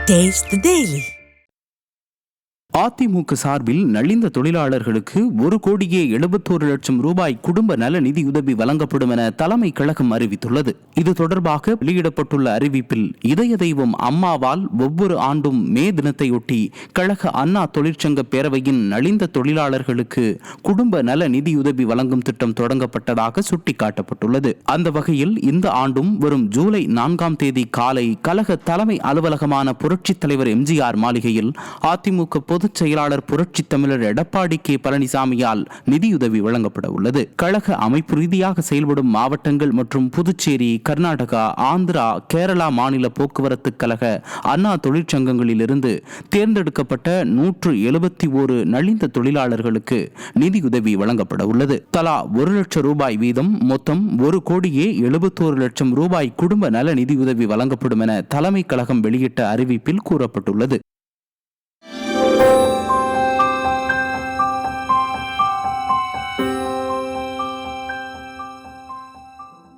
Taste the Daily. AIADMK சார்பில் நலிந்த தொழிலாளர்களுக்கு 1,71,00,000 ரூபாய் குடும்ப நல நிதியுதவி வழங்கப்படும் என தலைமை கழகம் அறிவித்துள்ளது. இது தொடர்பாக வெளியிடப்பட்டுள்ள அறிவிப்பில் இதய தெய்வம் அம்மாவால் ஒவ்வொரு ஆண்டும் மே தினத்தையொட்டி கழக அண்ணா தொழிற்சங்க பேரவையின் நலிந்த தொழிலாளர்களுக்கு குடும்ப நல நிதியுதவி வழங்கும் திட்டம் தொடங்கப்பட்டதாக சுட்டிக்காட்டப்பட்டுள்ளது. அந்த வகையில் இந்த ஆண்டும் வரும் ஜூலை 4ஆம் தேதி காலை கழக தலைமை அலுவலகமான புரட்சித் தலைவர் எம்ஜிஆர் மாளிகையில் அதிமுக பொதுச் செயலாளர் புரட்சி தமிழர் எடப்பாடி கே பழனிசாமியால் நிதியுதவி வழங்கப்பட உள்ளது. கழக அமைப்பு ரீதியாக செயல்படும் மாவட்டங்கள் மற்றும் புதுச்சேரி, கர்நாடகா, ஆந்திரா, கேரளா மாநில போக்குவரத்து கழக அண்ணா தொழிற்சங்கங்களிலிருந்து தேர்ந்தெடுக்கப்பட்ட 171 நலிந்த தொழிலாளர்களுக்கு நிதியுதவி வழங்கப்பட உள்ளது. தலா 1 லட்சம் ரூபாய் வீதம் மொத்தம் 1,71,00,000 ரூபாய் குடும்ப நல நிதியுதவி வழங்கப்படும் என தலைமை கழகம் வெளியிட்ட அறிவிப்பில் கூறப்பட்டுள்ளது.